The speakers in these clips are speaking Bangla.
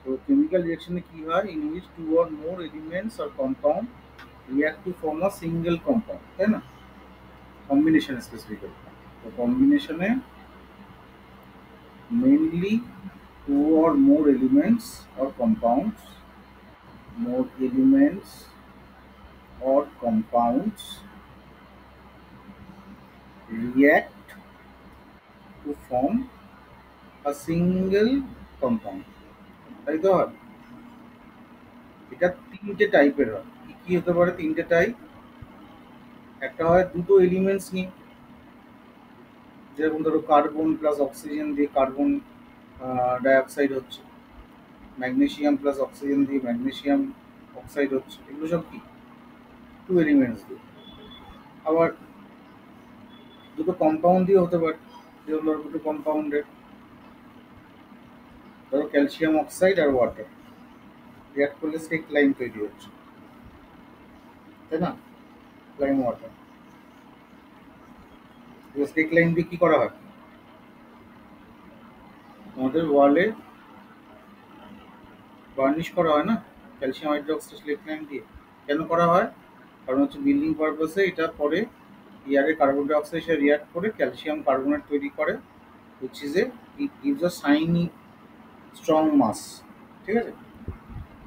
তো কেমিক্যাল রিয়াকশনে কি হয়, in which two or more elements or compound react to form a single compound, তাই না? Combination specifically. তো কম্বিনেশনে mainly two or more elements or compounds, more elements or compounds react to form a single compound, তাই তো হয়? এটা তিনটে টাইপের হয়। কি কি হতে পারে তিনটে টাইপ? একটা হয় দুটো এলিমেন্টস নিয়ে, যেরকম ধরো কার্বন প্লাস অক্সিজেন দিয়ে কার্বন ডাইঅক্সাইড হচ্ছে, ম্যাগনেসিয়াম প্লাস অক্সিজেন দিয়ে ম্যাগনেসিয়াম অক্সাইড হচ্ছে, এগুলো সব কি টু এলিমেন্টস দিয়ে। আবার দুটো কম্পাউন্ড দিয়ে হতে পারে, যেগুলো ধরো দুটো কম্পাউন্ডের, ধরো ক্যালসিয়াম অক্সাইড আর ওয়াটার রিয়াক্ট করলে স্টেক লাইন তৈরি হচ্ছে, তাই না? লাইম ওয়াটার, স্টেক লাইন দিয়ে কি করা হয় আমাদের ওয়ালে বার্নিশ করা হয় না, ক্যালসিয়াম হাইড্রোক্সাইড স্টেক লাইন দিয়ে। কেন করা হয়? কারণ হচ্ছে বিল্ডিং পারপাসে এটা পরে এয়ারে কার্বন ডাই অক্সাইড সাথে রিয়াক্ট করে ক্যালসিয়াম কার্বনেট তৈরি করে, which is a it gives a shiny strong mass, ঠিক আছে?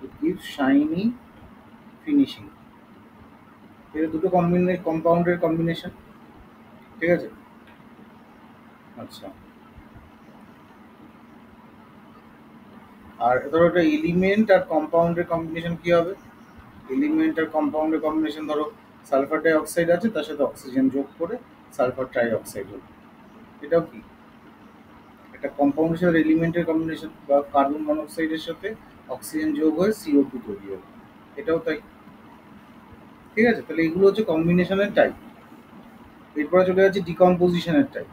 It gives shiny finishing. এটা দুটো কম্পাউন্ডের কম্বিনেশন, ঠিক আছে? আচ্ছা, আর ধরো একটা এলিমেন্ট আর কম্পাউন্ডের কম্বিনেশন কি হবে? এলিমেন্ট আর কম্পাউন্ডের কম্বিনেশন, ধরো সালফার ডাই অক্সাইড আছে, তার সাথে অক্সিজেন যোগ করে সালফার ট্রাই অক্সাইড হলো, এটাও কি একটা কম্পাউন্ডের সাথে এলিমেন্টের কম্বিনেশন, বা কার্বন মনোক্সাইডের সাথে অক্সিজেন যোগ হয়ে CO2 তৈরি হলো, এটাও তাই। ঠিক আছে, তাহলে এগুলো হচ্ছে কম্বিনেশনের টাইপ। এরপরে চলে যাচ্ছে ডিকম্পোজিশনের টাইপ।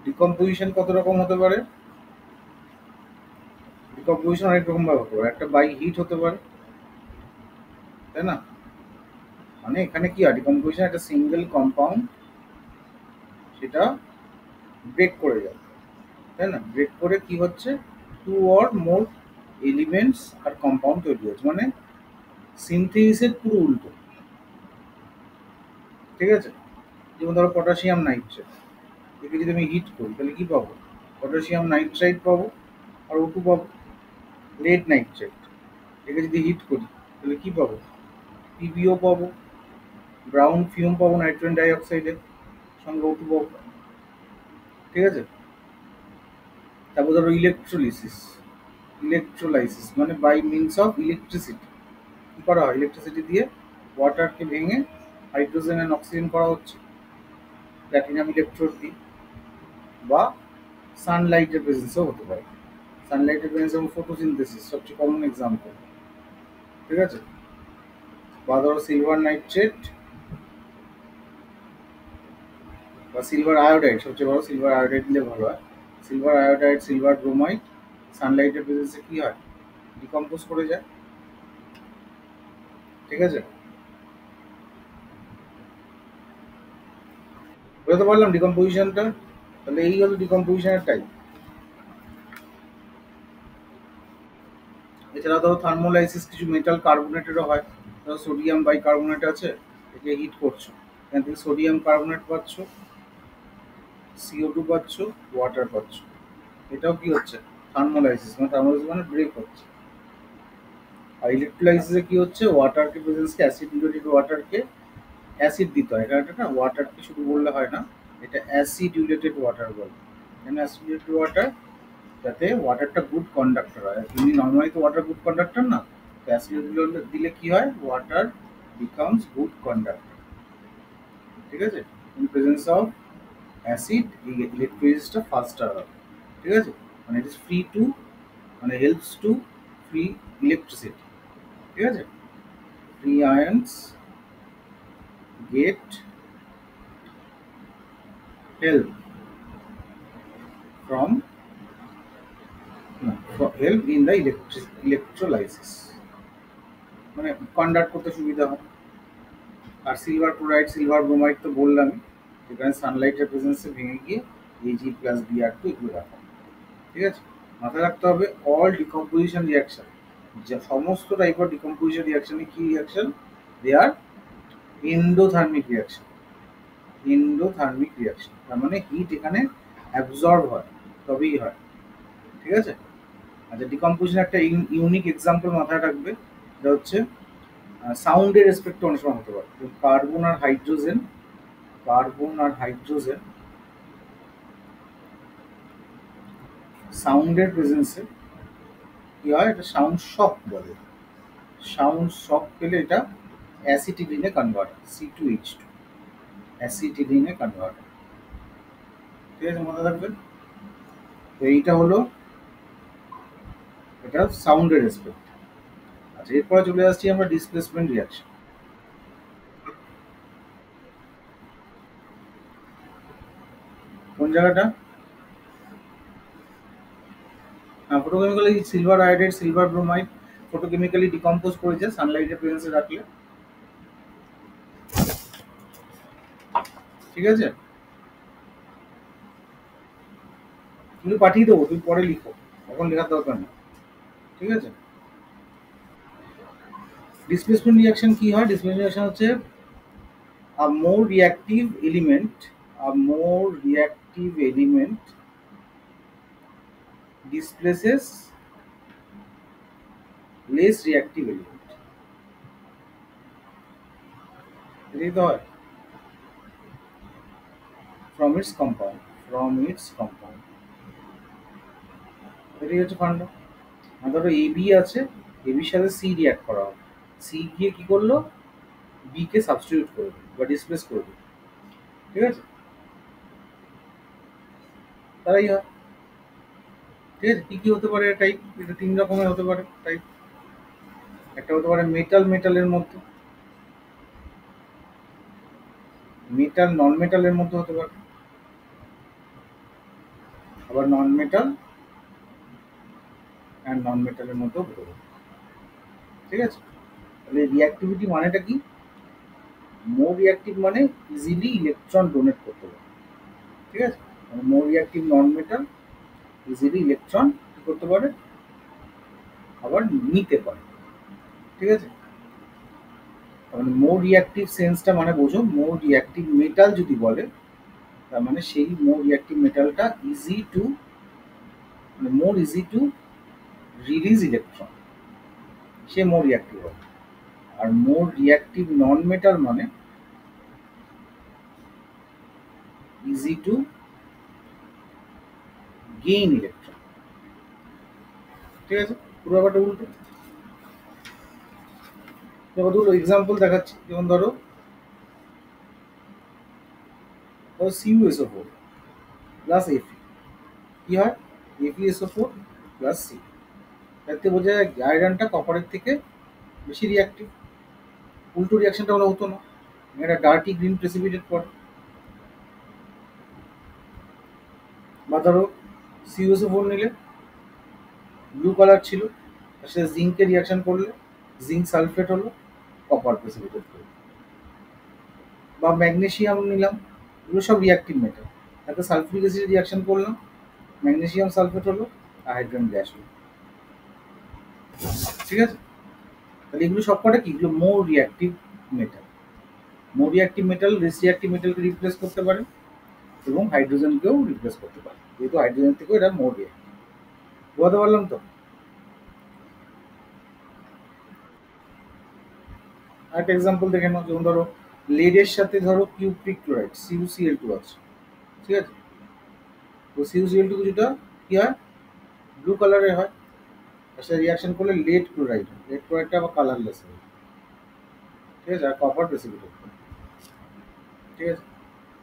ডিকম্পোজিশন কত রকম হতে পারে? ডিকম্পোজিশন অনেক রকম ভাবে হতে পারে। একটা বাই হিট হতে পারে, তাই না? মানে এখানে কি হয়, ডিকম্পোজিশন একটা সিঙ্গেল কম্পাউন্ড সেটা ব্রেক করে যায়, তাই না? ব্রেক করে কি হচ্ছে, টু অর মোর এলিমেন্টস আর কম্পাউন্ড তৈরি হচ্ছে, মানে সিনথেসিসের পুরো উল্টো। ঠিক আছে, যেমন ধরো পটাশিয়াম নাইট্রেট, একে যদি আমি হিট করি তাহলে কি পাবো? পটাশিয়াম নাইট্রাইট পাবো আর O2 পাবো। লেড নাইট্রেট, একে যদি হিট করি তাহলে কি পাবো? PbO পাবো, ব্রাউন ফিউম পাবো নাইট্রোজেন ডাইঅক্সাইডের সঙ্গে O2 পাবো। ঠিক আছে, তারপর ধরো ইলেকট্রোলাইসিস। ইলেকট্রোলাইসিস মানে বাই মিনস অফ ইলেকট্রিসিটি। কি করা হয়? ইলেকট্রিসিটি দিয়ে ওয়াটারকে ভেঙে হাইড্রোজেন অ্যান্ড অক্সিজেন করা হচ্ছে প্ল্যাটিনাম ইলেকট্রোড দিয়ে, বা সানলাইটের প্রেজেন্সেও হতে পারে। সানলাইটের প্রেজেন্স এবং ফটোসিনথেসিস সবচেয়ে কমন এক্সাম্পল। ঠিক আছে, বা ধরো সিলভার নাইট্রেট বা সিলভার আয়োডাইড, সবচেয়ে বড় সিলভার আয়োডাইড দিলে ভালো হয়। সিলভার আয়োডাইড, সিলভার ব্রোমাইড সানলাইটের প্রেজেন্সে কি হয়? ডিকম্পোজ করে যায়। ঠিক আছে, বুঝতে পারলাম ডিকম্পোজিশনটা। তাহলে এই হলো ডিকম্পোজিশনের টাইপ। এছাড়া ধরো থার্মোলাইসিস কিছু মেটাল কার্বোনেটেরও হয়। ধরো সোডিয়াম বাইকার্বনেট আছে, একে হিট করছো, এখান থেকে সোডিয়াম কার্বনেট পাচ্ছ, CO2 পাচ্ছ, ওয়াটার পাচ্ছ। এটাও কি হচ্ছে? থার্মোলাইসিস। মানে থার্মোলাইসিস মানে ব্রেক হচ্ছে। আর ইলেকট্রোলাইসিসে কি হচ্ছে, ওয়াটারকে প্রেজেন্সকে অ্যাসিড ইউরেটেড ওয়াটারকে অ্যাসিড দিতে হয়। এটা একটা না, ওয়াটারকে শুধু বললে হয় না, এটা অ্যাসিডিউলেটেড ওয়াটার বলে। কেন অ্যাসিডিউলেটেড ওয়াটার? যাতে ওয়াটারটা গুড কন্ডাক্টর হয়। এমনি নর্মালি তো ওয়াটার গুড কন্ডাক্টর না, তো অ্যাসিড দিলে কি হয়, ওয়াটার বিকামস গুড কন্ডাক্টর। ঠিক আছে, ইন প্রেজেন্স অফ অ্যাসিড এই ইলেকট্রোলাইসিসটা ফাস্টার হয়। ঠিক আছে, মানে ইট ইজ ফ্রি টু, মানে হেল্পস টু ফ্রি ইলেকট্রিসিটি। ঠিক আছে, free আয়ন্স get help from help in the electrolysis, মানে কন্ডাক্ট করতে সুবিধা হয়। আর সিলভার ক্লোরাইড, সিলভার ব্রোমাইড তো বললামই, যেখানে সানলাইটের প্রেজেন্সে ভেঙে গিয়ে Ag+Br2 এগুলো রাখা। ঠিক আছে, মাথায় রাখতে হবে অল ডিকম্পোজিশন রিয়াকশন, যে সমস্ত টাইপ অফ ডিকম্পোজিশন রিয়াকশনে কি রিয়াকশন, দে আর এন্ডোথার্মিক রিয়াকশন। এন্ডোথার্মিক রিয়াকশন তার মানে হিট এখানে অ্যাবজর্ব হয়, তবেই হয়। ঠিক আছে। আচ্ছা, ডিকম্পোজিশন একটা ইউনিক এক্সাম্পল মাথায় রাখবে, এটা হচ্ছে সাউন্ডের রেসপেক্টে অনেক সময় হতে পারে। কার্বন আর হাইড্রোজেন, কার্বন আর হাইড্রোজেন সাউন্ডের প্রেজেন্সে কি হয়, এটা সাউন্ড শক বলে। সাউন্ড শক পেলে এটা অ্যাসিটিলিনে কনভার্ট হয়, C2H2, অ্যাসিটিলিনে কনভার্ট হয়। ঠিক আছে, মাথায় রাখবেন। তো এইটা হলো এটা সাউন্ডের রেসপেক্ট। আচ্ছা, এরপরে চলে আসছি আমরা ডিসপ্লেসমেন্ট রিয়াকশন। কোন জায়গাটা? Photochemically silver iodide, silver bromide photochemically decompose করেছে সানলাইটের প্রেজেন্সে রাখলে। ঠিক আছে, তুমি পাঠিয়ে দেবো, তুমি পরে লিখো, এখন লেখার দরকার নেই। ঠিক আছে। ডিসপ্লেসমেন্ট রিয়াকশন কি হয়? ডিসপ্লেসমেন্ট রিয়াকশন হচ্ছে a more reactive element, a more reactive element displaces less reactive element. এটাই তো হয়, from its compound, from its compound। এটাই হচ্ছে ফান্ডা। ধরো এ বি আছে, এ বির সাথে সি রিয়াক্ট করা হবে, সি গিয়ে কি করলো, বি কে সাবস্টিটিউট করে দিল বা ডিসপ্লেস করে দিল। ঠিক আছে, তারাই হয়। ঠিক আছে, কি কি হতে পারে টাইপ? এটা তিন রকমের হতে পারে টাইপ। একটা হতে পারে মেটাল মেটালের মধ্যে, মেটাল নন মেটালের মধ্যে হতে পারে, আবার নন মেটাল অ্যান্ড নন মেটালের মধ্যেও হতে পারে। ঠিক আছে, তাহলে রিঅ্যাক্টিভিটি মানেটা কি? মোর রিঅ্যাক্টিভ মানে ইজিলি ইলেকট্রন ডোনেট করতে পারে। ঠিক আছে, more reactive non metal easily electron কি করতে পারে, আবার নিতে পারে। ঠিক আছে, তাহলে মোর রিঅ্যাক্টিভ সেন্সটা মানে বোঝো, মোর রিঅ্যাক্টিভ মেটাল যদি বলে, তার মানে সেই মোর রিঅ্যাক্টিভ মেটালটা ইজি টু, মানে more easy to release electron, সে মোর রিঅ্যাক্টিভ হবে। আর মোর রিঅ্যাক্টিভ নন মেটাল মানে ইজি টু গেইন ইলেকট্রন। ঠিক আছে, পুরো ব্যাপারটা উল্টো। যেমন ধরো এক্সাম্পল দেখাচ্ছি, যেমন ধরো CuSO4 প্লাস Fe, কি হয়? FeSO4 plus C. তাতে বোঝা যায় আয়রনটা কপারের থেকে বেশি রিয়াক্টিভ। উল্টো রিয়াকশনটা হলে হতো না, এটা ডার্টি গ্রিন প্রেসিপিটেট করে। বা ধরো CuSO4 নিলে ব্লু কালার ছিল, তার সাথে জিঙ্কের রিয়াকশন করলে জিঙ্ক সালফেট হলো, কপার প্রেসিপিটেট করলো। বা ম্যাগনেসিয়াম নিলাম, এগুলো সব রিয়াক্টিভ মেটাল, তাতে সালফিউরিক অ্যাসিড রিয়াকশন করলাম, ম্যাগনেসিয়াম সালফেট হলো, আর হাইড্রোজেন গ্যাস হলো। ঠিক আছে, তাহলে এগুলো সবকটা কি, এগুলো more reactive metal. More reactive metal less reactive মেটালকে রিপ্লেস করতে পারে এবং হাইড্রোজেনকেও রিপ্লেস করতে পারে, যেহেতু হাইড্রোজেন থেকেও এটা মোর রিয়াক্টিভ। বোঝাতে পারলাম তো? আরেকটা এক্সাম্পল দেখে নাও, যেমন ধরো লেডের সাথে ধরো কিউপ্রিক ক্লোরাইড CuCl2 আছে। ঠিক আছে, তো CuCl2 যেটা কি হয়, ব্লু কালারের হয়, তার সাথে রিয়াকশন করলে লেড ক্লোরাইড হয়, লেড ক্লোরাইডটা আবার কালারলেস হয়। ঠিক আছে, আর কপার প্রেসিপিটেট করে। ঠিক আছে,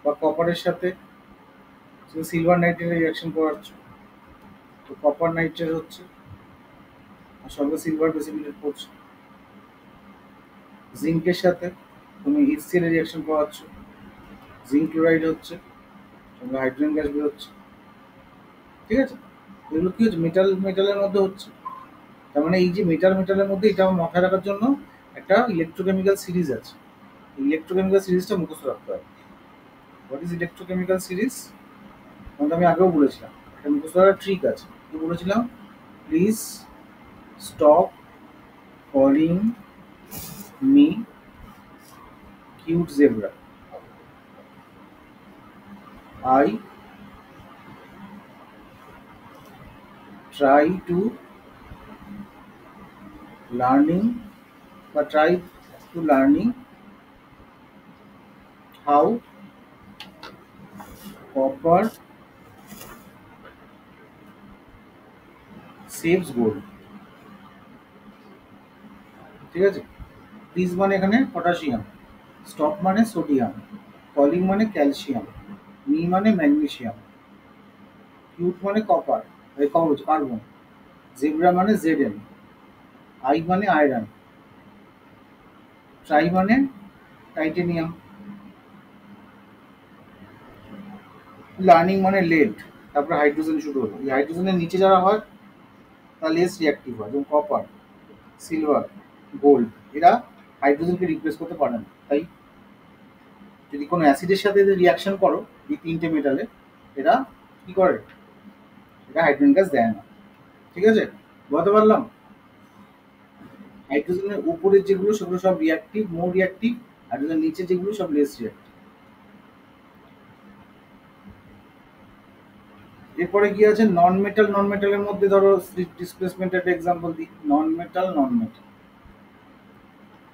বা কপারের সাথে সিলভার নাইট্রেটের রিয়াকশন করাচ্ছ, তো কপার নাইট্রেট হচ্ছে, আর সঙ্গে সিলভার প্রেসিপিটেট করছে। জিঙ্কের সাথে তুমি HCl এর রিয়াকশন করাচ্ছ, জিঙ্ক ক্লোরাইড হচ্ছে, সঙ্গে হাইড্রোজেন গ্যাস বেরোচ্ছে। ঠিক আছে, এগুলো কি হচ্ছে, মেটাল মেটালের মধ্যে হচ্ছে। তার মানে এই যে মেটাল মেটালের মধ্যে, এটা আমার মাথায় রাখার জন্য একটা ইলেকট্রোকেমিক্যাল সিরিজ আছে। ইলেকট্রোকেমিক্যাল সিরিজটা মুখস্থ রাখতে হবে। What is electrochemical series? তোমাকে আমি আগেও বলেছিলাম, একটা মুখস্থ রাখার ট্রিক আছে। কি বলেছিলাম? Please stop calling me cute zebra, I try to learning বা try to learning how copper saves gold. ঠিক আছে? প্লিজ মানে এখানে পটাশিয়াম, স্টপ মানে সোডিয়াম, কলিং মানে ক্যালসিয়াম, মি মানে ম্যাগনেসিয়াম, কিউট মানে কপার, কার্বন, জেব্রা মানে জেডেন, আই মানে আয়রন, ট্রাই মানে টাইটেনিয়াম, লার্নিং মানে লেড, তারপরে হাইড্রোজেন শুরু হলো। এই হাইড্রোজেনের নিচে যারা হয় তারা লেস রিয়াক্টিভ হয়, যেমন কপার, সিলভার, গোল্ড। এরা হাইড্রোজেনকে রিপ্লেস করতে পারে না। তাই যদি কোনো অ্যাসিডের সাথে রিয়াকশন করো এই তিনটে মেটালে, এরা কি করে? এটা হাইড্রোজেন গ্যাস দেয় না। ঠিক আছে? বুঝতে পারলাম? হাইড্রোজেনের উপরের যেগুলো সেগুলো সব রিয়াক্টিভ, মোর রিয়াক্টিভ। হাইড্রোজেনের নিচে যেগুলো সব লেস রিয়াক্টিভ। এরপরে কি আছে? নন মেটাল। নন মেটালের মধ্যে ধরো ডিসপ্লেসমেন্ট একটা এক্সাম্পল দিই। নন মেটাল, নন মেটাল,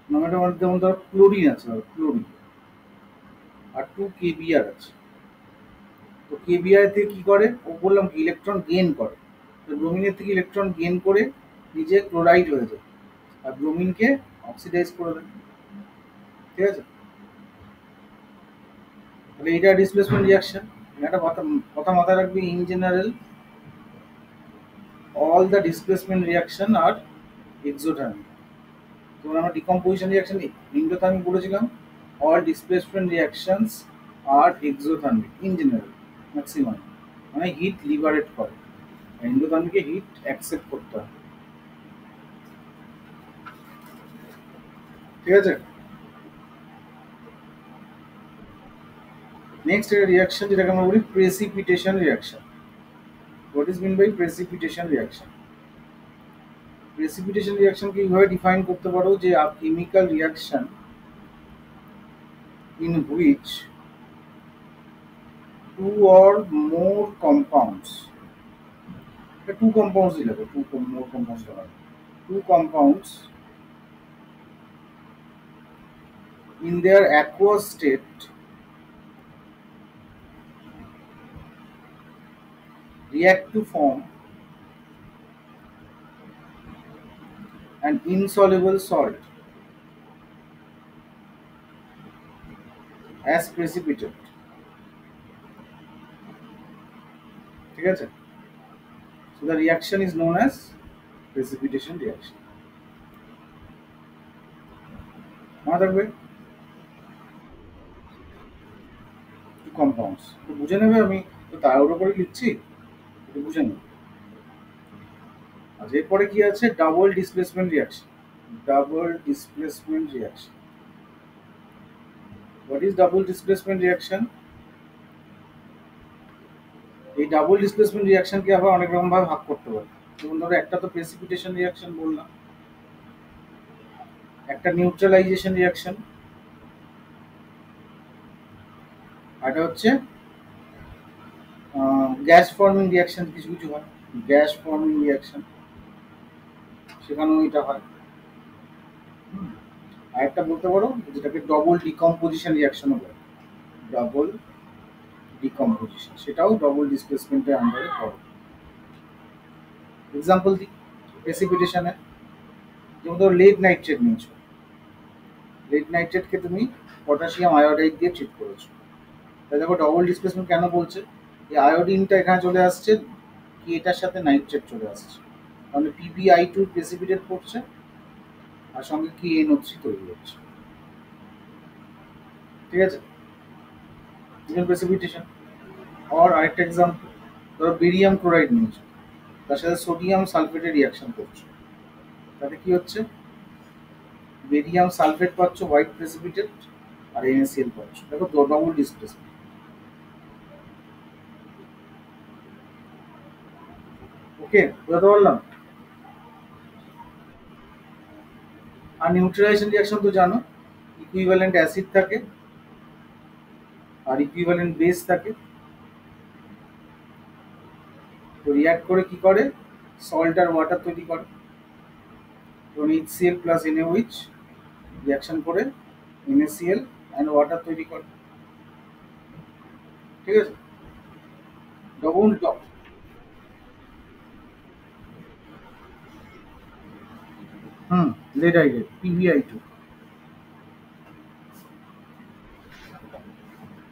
নন মেটাল মধ্যে যেমন ধরো ক্লোরিন আছে, ধরো ক্লোরিন, আর 2 kBr আছে। তো কেবিআর থেকে কি করে? ও বললাম কি ইলেকট্রন গেইন করে। তো ব্রোমিনের থেকে ইলেকট্রন গেইন করে নিজে ক্লোরাইড হয়ে যায়, আর ব্রোমিনকে অক্সিডাইজ করে দেয়। ঠিক আছে? তাহলে এটা ডিসপ্লেসমেন্ট রিয়াকশন। একটা কথা কথা মাথায় রাখবি, in general all the displacement reaction are exothermic. যেমন আমরা ডিকম্পোজিশন রিয়াকশন এন্ডোথার্মিক বলেছিলাম, all displacement reactions are exothermic in general, maximum. মানে হিট লিবারেট করে, এন্ডোথার্মিকে হিট অ্যাকসেপ্ট করতে হয়। ঠিক আছে? নেক্সট একটা রিয়াকশন যেটাকে আমরা বলি precipitation reaction. What is mean by precipitation reaction? Precipitation রিয়াকশনকে এইভাবে ডিফাইন করতে পারো যে a chemical reaction in which two or more compounds, two compounds দিলে টু মোর কম্পাউন্ডস হয়, two compounds in their aqueous state react to form an insoluble salt as precipitate। ঠিক আছে? So the reaction is known as precipitation reaction। মনে থাকবে? টু কম্পাউন্ডস তো বুঝে নেবে, আমি তো তাড়াহুড়ো করে লিখছি, একটু বুঝে নেবে। আচ্ছা, এরপরে কি আছে? Double displacement reaction. Double displacement reaction. What is double displacement reaction? এই ডাবল ডিসপ্লেসমেন্ট রিয়াকশনকে আবার অনেক রকম ভাবে ভাগ করতে পারি। যেমন ধরো একটা তো প্রেসিপিটেশন রিয়াকশন বললাম, একটা নিউট্রালাইজেশন রিয়াকশন, আর এটা হচ্ছে গ্যাস ফর্মিং রিয়াকশন। কিছু কিছু হয় গ্যাস ফর্মিং রিয়াকশন, সেখানেও এটা হয়। আর একটা বলতে পারো যেটাকে ডবল ডিকম্পোজিশন রিয়াকশনও বলে। ডবল ডিকম্পোজিশন, সেটাও ডবল ডিসপ্লেসমেন্টের আন্ডারে পড়ে। এক্সাম্পল দিই প্রেসিপিটেশনে। যেমন ধরো লেড নাইট্রেট নিয়েছো, লেড নাইট্রেটকে তুমি পটাশিয়াম আয়োডাইড দিয়ে ট্রিট করেছো। তাই দেখো ডবল ডিসপ্লেসমেন্ট কেন বলছে? এই আয়োডিনটা এখানে চলে আসছে, কি এটার সাথে নাইট্রেট চলে আসছে, তাহলে PbI2 প্রেসিপিটেট করছে, আর সঙ্গে কি NO3 তৈরি হচ্ছে। ঠিক আছে? প্রেসিপিটেশন। আর আরেকটা এক্সাম্পল, ধরো বেরিয়াম ক্লোরাইড নিয়েছো, তার সাথে সোডিয়াম সালফেটের রিয়াকশন করছো, তাতে কি হচ্ছে? বেরিয়াম সালফেট পাচ্ছ হোয়াইট প্রেসিপিটেট, আর NaCl পাচ্ছ। দেখো, ডবল ডিসপ্লেসমেন্ট। ওকে, বুঝতে পারলাম। আর নিউট্রালাইজেশন রিঅ্যাকশন তো জানো, ইকুইভ্যালেন্ট অ্যাসিড থাকে আর ইকুইভ্যালেন্ট বেস থাকে। তো রিঅ্যাক্ট করে কি করে, সল্ট আর ওয়াটার তৈরি করে। যেমন HCl প্লাস NaOH রিঅ্যাকশন করে NaCl অ্যান্ড ওয়াটার তৈরি করে। ঠিক আছে। ডবল ডক। হুম, লেড হাইড্রেট PbI2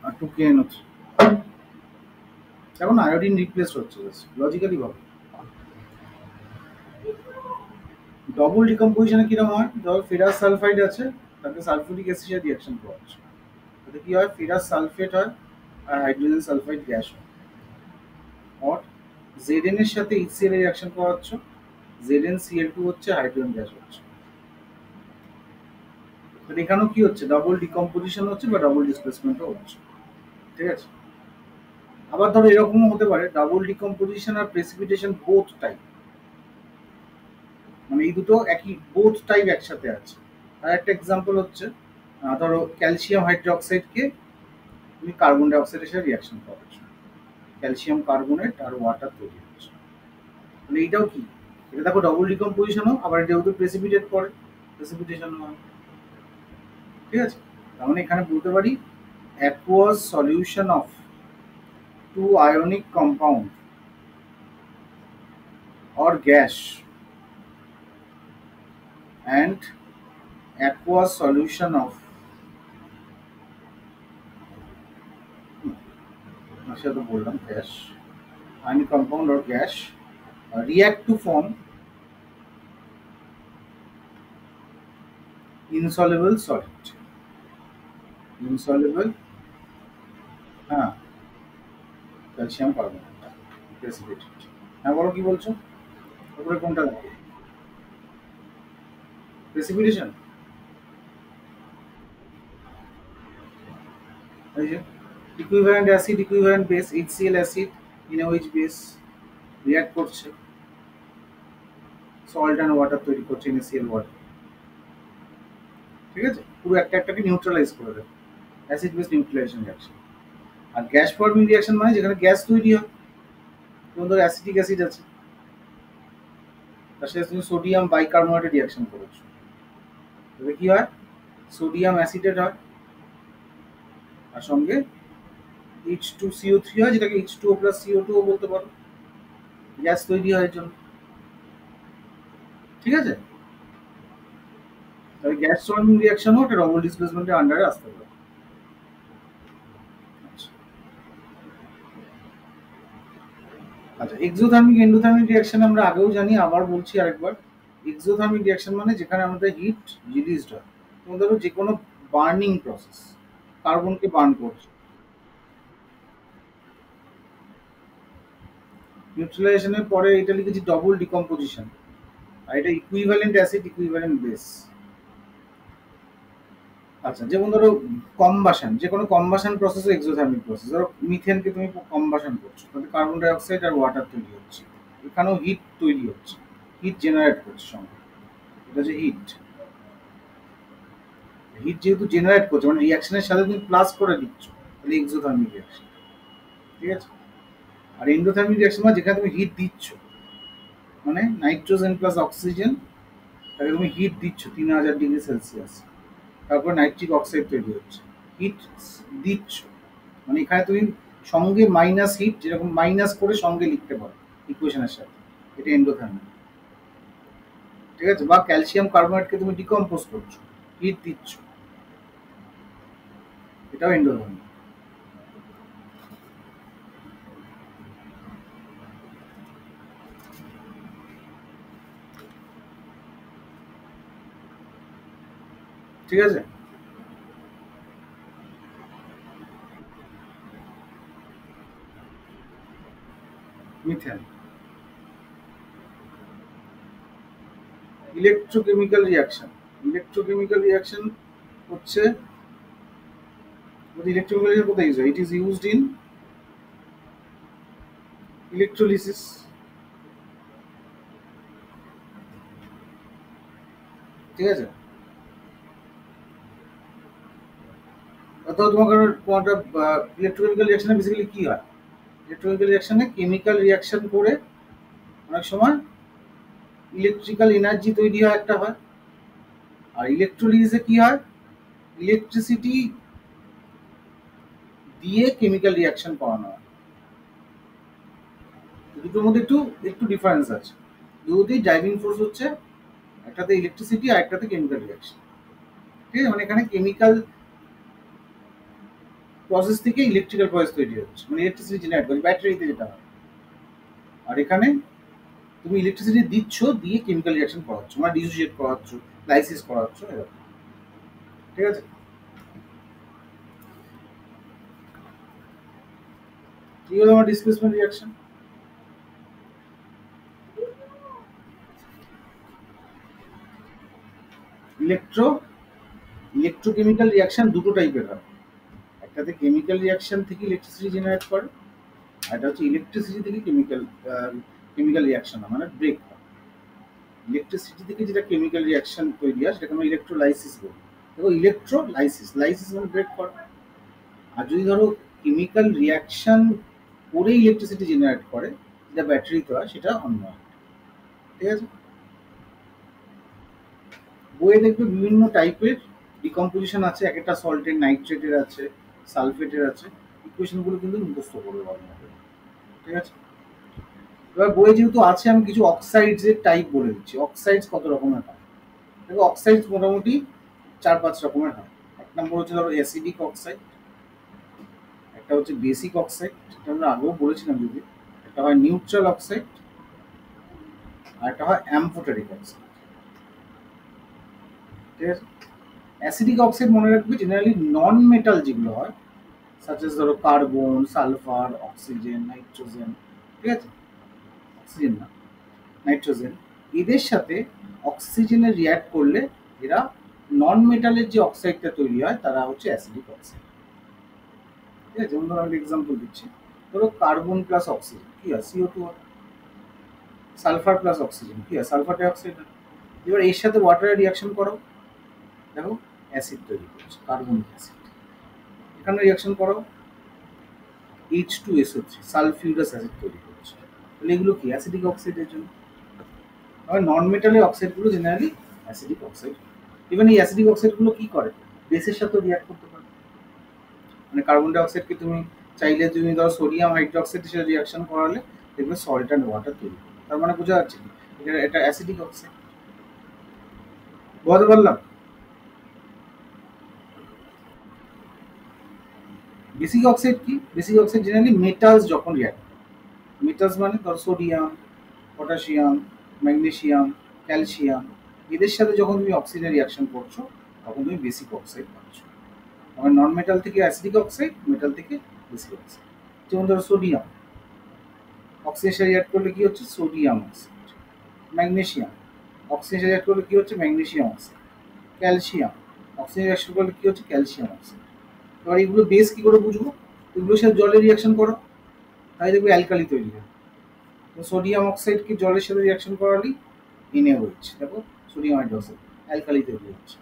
আর 2KNO3। এখন আয়োডিন রিপ্লেস হচ্ছে লজিক্যালি ভাবে। ডবল ডিকম্পোজিশনে কিরকম হয়, ধর ফেরাস সালফাইড আছে, তাকে সালফিউরিক অ্যাসিডে রিঅ্যাকশন করাচ্ছে, তাতে কি হয়, ফেরাস সালফেট হয় আর হাইড্রোজেন সালফাইড গ্যাস হয়। আর Zn এর সাথে HCl এর রিঅ্যাকশন করাচ্ছ, ZnCl2 হচ্ছে, হাইড্রোজেন গ্যাস হচ্ছে। তাহলে এখানেও কি হচ্ছে, ডাবল ডিকম্পোজিশন হচ্ছে বা ডাবল ডিসপ্লেসমেন্টও হচ্ছে। ঠিক আছে। আবার ধরো এরকমও হতে পারে, ডাবল ডিকম্পোজিশন আর প্রেসিপিটেশন বোথ টাইপ, মানে এই দুটো একই, বোথ টাইপ একসাথে আছে। আর একটা এক্সাম্পল হচ্ছে, ধরো ক্যালসিয়াম হাইড্রোক্সাইডকে তুমি কার্বন ডাই অক্সাইডের সাথে রিয়াকশন করাচ্ছ, ক্যালসিয়াম কার্বনেট আর ওয়াটার তৈরি হচ্ছে। মানে এইটাও কি, এটা দেখো ডবল ডিকম্পোজিশনও, আবার এটা যেহেতু প্রেসিপিটেট করে, প্রেসিপিটেশন হয়। ঠিক আছে। তার মানে এখানে বলতে পারি aqueous solution of two ionic compound or gas and aqueous solution of সেটা তো বললাম gas, ionic compound or gas react to form insoluble solid, insoluble, হ্যাঁ, ক্যালসিয়াম কার্বনেট প্রেসিপিটেট। হ্যাঁ বলো কি বলছো, তারপরে কোনটা দেখো, প্রেসিপিটেশন। এই যে equivalent acid, equivalent base, HCl acid NaOH base react করছে, সল্ট অ্যান্ড ওয়াটার তৈরি করছে, NaCl ওয়াটার। ঠিক আছে, পুরো একটা একটাকে নিউট্রালাইজ করে দেয়, অ্যাসিড বেস নিউট্রালাইজেশন রিঅ্যাকশন। আর গ্যাস ফর্মিং রিঅ্যাকশন মানে যেখানে গ্যাস তৈরি হয়, যেমন ধরো অ্যাসিটিক অ্যাসিড আছে, তার সাথে তুমি সোডিয়াম বাইকার্বনেটের রিঅ্যাকশন করেছো, তবে কি হয়, সোডিয়াম অ্যাসিটেট হয় আর সঙ্গে H2CO3 হয়, যেটাকে H2O প্লাস CO2 বলতে পারো, গ্যাস তৈরি হয় এর জন্য। ঠিক আছে। তবে গ্যাস ফর্মিং রিঅ্যাকশনও একটা ডবল ডিসপ্লেসমেন্টের আন্ডারে আসতে পারে। আচ্ছা, আচ্ছা, এক্সোথার্মিক এন্ডোথার্মিক রিঅ্যাকশন আমরা আগেও জানি, আবার বলছি আরেকবার। এক্সোথার্মিক রিঅ্যাকশন মানে যেখানে আমাদের হিট রিলিজড হয়, যেমন ধরো যে কোনো বার্নিং প্রসেস, কার্বনকে বার্ন করছে, নিউট্রালাইজেশনের পরে এটা লিখেছি ডবল ডিকম্পোজিশন, আর এটা ইকুইভ্যালেন্ট অ্যাসিড, ইকুইভ্যালেন্ট বেস। আচ্ছা, যেমন ধরো কম্বাসন, যে কোনো কম্বাসন প্রসেস এক্সোথার্মিক প্রসেস, ধরো মিথেনকে তুমি কম্বাসন করছো, তাতে কার্বন ডাই অক্সাইড আর ওয়াটার তৈরি হচ্ছে, এখানেও হিট তৈরি হচ্ছে, হিট জেনারেট করছে সঙ্গে, এটা হচ্ছে হিট। হিট যেহেতু জেনারেট করছে, মানে রিয়াকশনের সাথে তুমি প্লাস করে দিচ্ছ, তাহলে এক্সোথার্মিক রিয়াকশন। ঠিক আছে। আর এন্ডোথার্মিক রিয়াকশন মানে যেখানে তুমি হিট দিচ্ছ, মানে নাইট্রোজেন প্লাস অক্সিজেন, তাকে তুমি হিট দিচ্ছ 3000 ডিগ্রি সেলসিয়াস, তারপর নাইট্রিক অক্সাইড তৈরি হচ্ছে, হিট দিচ্ছ, মানে এখানে তুমি সঙ্গে মাইনাস হিট, যেরকম মাইনাস করে সঙ্গে লিখতে পারো ইকুয়েশনের সাথে, এটা এন্ডোথার্মিক। ঠিক আছে। বা ক্যালসিয়াম কার্বনেটকে তুমি ডিকম্পোজ করছো, হিট দিচ্ছ, এটাও এন্ডোথার্মিক। ঠিক আছে। Methane, electrochemical reaction, electrochemical reaction হচ্ছে, ইলেকট্রোকেমিক্যাল রিয়াকশন কোথায় ইউজ হয়, ইট ইজ ইউজড ইন ইলেকট্রোলিসিস, ঠিক আছে? অথবা তোমার কোনো একটা ইলেকট্রোকেমিক্যাল রিয়াকশনে বেসিক্যালি কি হয়? ইলেকট্রোকেমিক্যাল রিয়াকশনে কেমিক্যাল রিয়াকশন করে অনেক সময় ইলেকট্রিক্যাল এনার্জি তৈরি হয় একটা হয়। আর ইলেকট্রোলিসিসে কি হয়? ইলেকট্রিসিটি দিয়ে কেমিক্যাল রিয়াকশন করানো হয়। দুটোর মধ্যে একটু একটু ডিফারেন্স আছে। দুটোতেই ড্রাইভিং ফোর্স হচ্ছে একটাতে ইলেকট্রিসিটি আর একটাতে কেমিক্যাল রিয়াকশন। ঠিক আছে? মানে এখানে কেমিক্যাল প্রসেস থেকে ইলেকট্রিক্যাল প্রসেস তৈরি হচ্ছে, মানে ইলেকট্রিসিটি জেনারেট করে ব্যাটারিতে যেটা হয়। আর এখানে তুমি ইলেকট্রিসিটি দিচ্ছ, দিয়ে কেমিক্যাল রিয়াকশন করাচ্ছ, মানে ডিসোসিয়েট করাচ্ছ, লাইসিস করাচ্ছ, এরকম। ঠিক আছে? কি হলো আমার displacement reaction? Electro electrochemical reaction দুটো টাইপের হয়। একটাতে কেমিক্যাল রিয়াকশন থেকে ইলেকট্রিসিটি জেনারেট করে, আর এটা হচ্ছে ইলেকট্রিসিটি থেকে কেমিক্যাল কেমিক্যাল রিয়াকশন হয়, মানে ব্রেক হয়। ইলেকট্রিসিটি থেকে যেটা কেমিক্যাল রিয়াকশন তৈরি হয় সেটাকে আমরা ইলেকট্রোলাইসিস বলি। দেখো, ইলেকট্রোলাইসিস, লাইসিস মানে ব্রেক করা। আর যদি ধরো কেমিক্যাল রিয়াকশন করে ইলেকট্রিসিটি জেনারেট করে, যেটা ব্যাটারিতে হয়, সেটা অন্য হয়। ঠিক আছে? বইয়ে দেখবে বিভিন্ন টাইপের ডিকম্পোজিশন আছে, এক একটা সল্টের, নাইট্রেটের আছে, সালফেটের আছে। ইকুয়েশনগুলো কিন্তু মুখস্থ করবে ভালো মতো। ঠিক আছে? এবার বইয়ে যেহেতু আছে, আমি কিছু অক্সাইডস এর টাইপ বলে দিচ্ছি। অক্সাইডস কত রকমের হয়? দেখো, অক্সাইডস মোটামুটি 4-5 রকমের হয়। এক নম্বর হচ্ছে ধরো অ্যাসিডিক অক্সাইড, একটা হচ্ছে বেসিক অক্সাইড, যেটা আমরা আগেও বলেছিলাম যদি, একটা হয় নিউট্রাল অক্সাইড, আর একটা হয় অ্যাম্ফোটারিক অক্সাইড। ঠিক আছে? অ্যাসিডিক অক্সাইড মনে রাখবে জেনারেলি নন মেটাল যেগুলো হয়, সাচেস ধরো কার্বন, সালফার, অক্সিজেন, নাইট্রোজেন। ঠিক আছে? অক্সিজেন না, নাইট্রোজেন। এদের সাথে অক্সিজেনের রিয়াক্ট করলে এরা নন মেটালের যে অক্সাইডটা তৈরি হয় তারা হচ্ছে অ্যাসিডিক অক্সাইড। ঠিক আছে? যেমন ধরো আমি এক্সাম্পল দিচ্ছি। ধরো কার্বন প্লাস অক্সিজেন কি হয়? CO2 হয়। সালফার প্লাস অক্সিজেন কি হয়? সালফার ডাইঅক্সাইড হয়। এবার এর সাথে ওয়াটারের রিয়াকশন করো, দেখো অ্যাসিড তৈরি করছে, কার্বনিক অ্যাসিড। এখানে রিয়াকশন করো, H2SO3, সালফিউরাস অ্যাসিড তৈরি করছে। তাহলে এগুলো কি? অ্যাসিডিক অক্সাইডের জন্য। আর নন মেটালের অক্সাইডগুলো জেনারেলি অ্যাসিডিক অক্সাইড। ইভেন এই অ্যাসিডিক অক্সাইডগুলো কি করে? বেসের সাথেও রিয়াক্ট করতে পারে। মানে কার্বন ডাই অক্সাইডকে তুমি চাইলে, তুমি ধরো সোডিয়াম হাইড্রোক্সাইডের সাথে রিয়াকশন করালে দেখবে সল্ট অ্যান্ড ওয়াটার তৈরি করে। তার মানে বোঝা যাচ্ছে কি এটা অ্যাসিডিক অক্সাইড। বোঝাতে পারলাম? বেসিক অক্সাইড কি? বেসিক অক্সাইড জেনারেলি মেটালস যখন রিয়াক্ট, মেটালস মানে ধর সোডিয়াম, পটাশিয়াম, ম্যাগনেসিয়াম, ক্যালসিয়াম, এদের সাথে যখন তুমি অক্সিজেন রিয়াকশন করছো তখন তুমি বেসিক অক্সাইড পাচ্ছ। মানে নন মেটাল থেকে অ্যাসিডিক অক্সাইড, মেটাল থেকে বেসিক অক্সাইড। যেমন ধরো সোডিয়াম, অক্সিজেন সাথে রিয়াক্ট করলে কি হচ্ছে? Sodium oxide. ম্যাগনেসিয়াম, অক্সিজেন সাথে রিয়াক্ট করলে কি হচ্ছে? Magnesium oxide. Calcium, oxygen reaction করলে কি হচ্ছে? Calcium oxide. এবার এগুলো বেস কি করে বুঝবো? এগুলোর সাথে জলের রিয়াকশন করো, তাই দেখবে অ্যালকালি তৈরি হয়। তো সোডিয়াম অক্সাইডকে জলের সাথে রিয়াকশন করালেই NaOH, দেখো সোডিয়াম হাইড্রোক্সাইড, অ্যালকালি তৈরি হচ্ছে।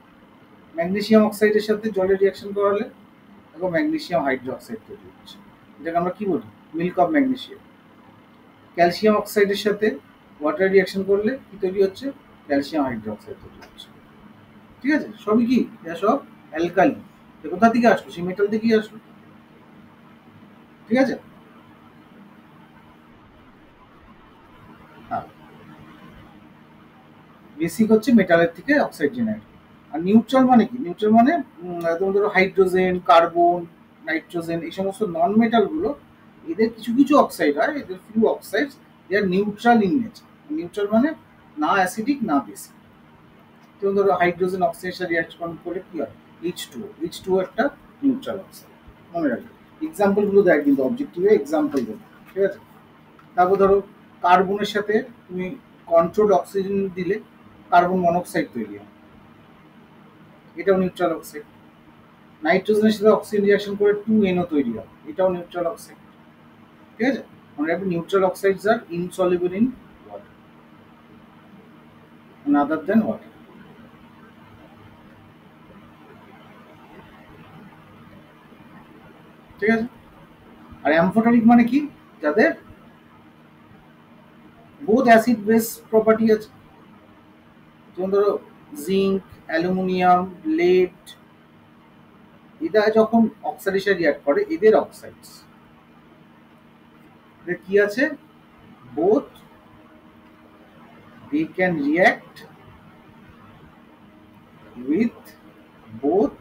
ম্যাগনেসিয়াম অক্সাইডের সাথে জলের রিয়াকশন করালে দেখো ম্যাগনেসিয়াম হাইড্রোক্সাইড তৈরি হচ্ছে। এটাকে আমরা কি বলি? Milk of magnesium. ক্যালসিয়াম অক্সাইডের সাথে ওয়াটার রিয়াকশন করলে কি তৈরি হচ্ছে? ক্যালসিয়াম হাইড্রোক্সাইড তৈরি হচ্ছে। ঠিক আছে? সবই কি? এটা সব অ্যালকালি। কোথা থেকে আসলো? সেই মেটাল থেকেই আসলো। ঠিক আছে? হ্যাঁ, বেসিক হচ্ছে মেটালের থেকে অক্সাইড জেনারেট। আর নিউট্রাল মানে কি? নিউট্রাল মানে তোমার ধরো হাইড্রোজেন, কার্বন, নাইট্রোজেন, এই সমস্ত নন মেটালগুলো, এদের কিছু কিছু অক্সাইড হয়, এদের few oxides they are neutral in nature. Neutral মানে না অ্যাসিডিক না বেসিক। যেমন ধরো হাইড্রোজেন অক্সাইডের সাথে রিয়াকশন করলে কি হয়? H2O একটা নিউট্রাল অক্সাইড। মনে রাখবে। এক্সাম্পলগুলো দেয় কিন্তু অবজেক্টিভে এক্সাম্পল দেবে। ঠিক আছে? তারপর ধরো কার্বনের সাথে তুমি কন্ট্রোলড অক্সিজেন দিলে কার্বন মনোক্সাইড তৈরি হয়, এটাও নিউট্রাল অক্সাইড। নাইট্রোজেনের সাথে অক্সিজেন রিয়াকশন করে 2NO তৈরি হয়, এটাও নিউট্রাল অক্সাইড। ঠিক আছে? মনে রাখবে neutral oxides are insoluble in water, other than water. ঠিক আছে? আর অ্যামফোটারিক মানে কি? যাদের বোথ অ্যাসিড বেস প্রপার্টি আছে, যেমন ধরো জিঙ্ক, অ্যালুমিনিয়াম, লেড, এরা যখন অক্সাইডেশন রিয়াক্ট করে, এদের অক্সাইডস এদের কি আছে? Both they can react with both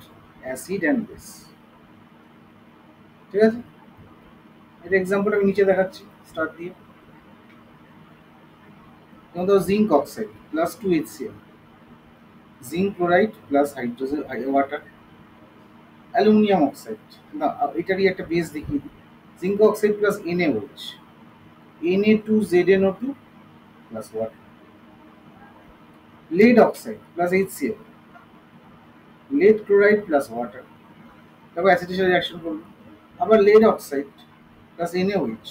acid and base। ঠিক আছে? এর এক্সাম্পল আমি নিচে দেখাচ্ছি স্টার দিয়ে। যেমন ধরো zinc oxide plus 2HCl, zinc chloride plus hydrogen water, aluminium oxide, না এটারই একটা বেস দেখিয়ে দিই, zinc oxide plus NaOH, Na2ZnO2 plus water, lead oxide plus HCl, lead chloride plus water, তারপর অ্যাসিডেশন রিঅ্যাকশন করবে। আবার lead oxide plus NaOH,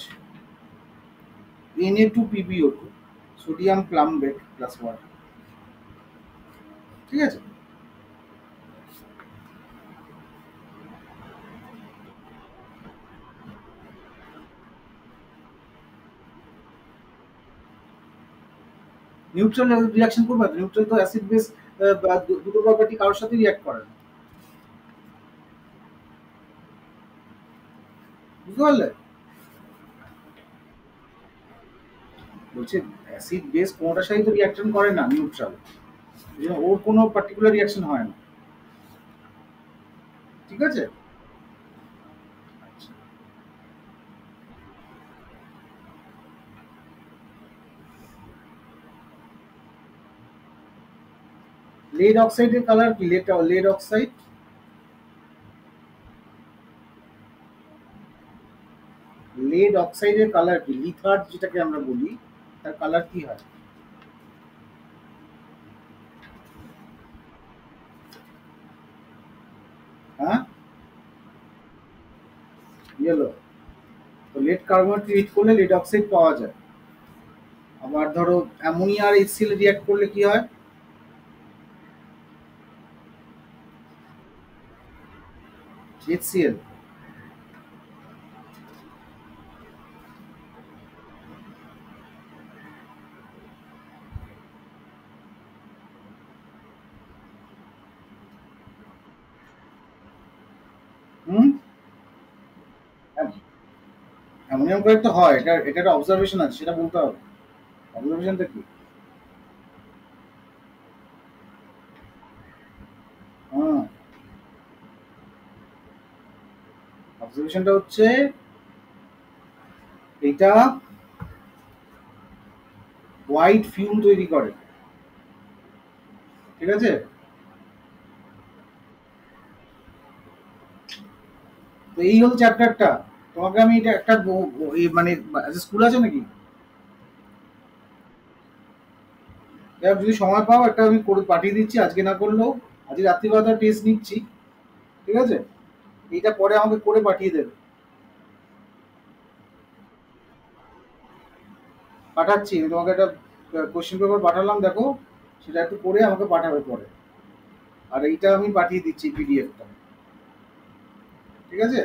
Na2PbO2, sodium plumbate plus water. ঠিক আছে? নিউট্রাল রিঅ্যাকশন করবে না, নিউট্রাল তো অ্যাসিড বেস দুটো প্রপার্টি কারোর সাথে রিঅ্যাক্ট করে না। বুঝতে পারলে? বলছে অ্যাসিড বেস কোনোটার সাথে তো রিঅ্যাকশন করে না নিউট্রাল, ওর কোনো পার্টিকুলার রিঅ্যাকশন হয় না। ঠিক আছে? লেড অক্সাইডের কালার কি? লেড অক্সাইড, লেড অক্সাইডের কালার কি? লিথার্ড যেটাকে আমরা বলি, তার কালার কি হয়? হ্যাঁ, ইয়েলো। তো লেড কার্বনেট হিট করলে লেড অক্সাইড পাওয়া যায়। আবার ধরো অ্যামোনিয়া আর HCl রিঅ্যাক্ট করলে কি হয়? HCl। হুম, অ্যামোনিয়াম ক্লোরাইড তো হয়, এটা এটা একটা অবজারভেশন আছে, সেটা বলতে হবে। অবজারভেশনটা কি? হ্যাঁ, অবজারভেশনটা হচ্ছে এটা হোয়াইট ফিউম তৈরি করে। ঠিক আছে? তো এই হল চ্যাপ্টারটা। তোমাকে আমি এটা একটা মানে স্কুল আছে নাকি? এবার যদি সময় পাও একটা আমি করে পাঠিয়ে দিচ্ছি, আজকে না করলেও আজকে রাত্রিবেলা টেস্ট নিচ্ছি। ঠিক আছে? এইটা পরে আমাকে করে পাঠিয়ে দেবে। পাঠাচ্ছি আমি তোমাকে একটা কোশ্চেন পেপার পাঠালাম, দেখো সেটা একটু করে আমাকে পাঠাবে পরে। আর এইটা আমি পাঠিয়ে দিচ্ছি PDFটা। ঠিক আছে?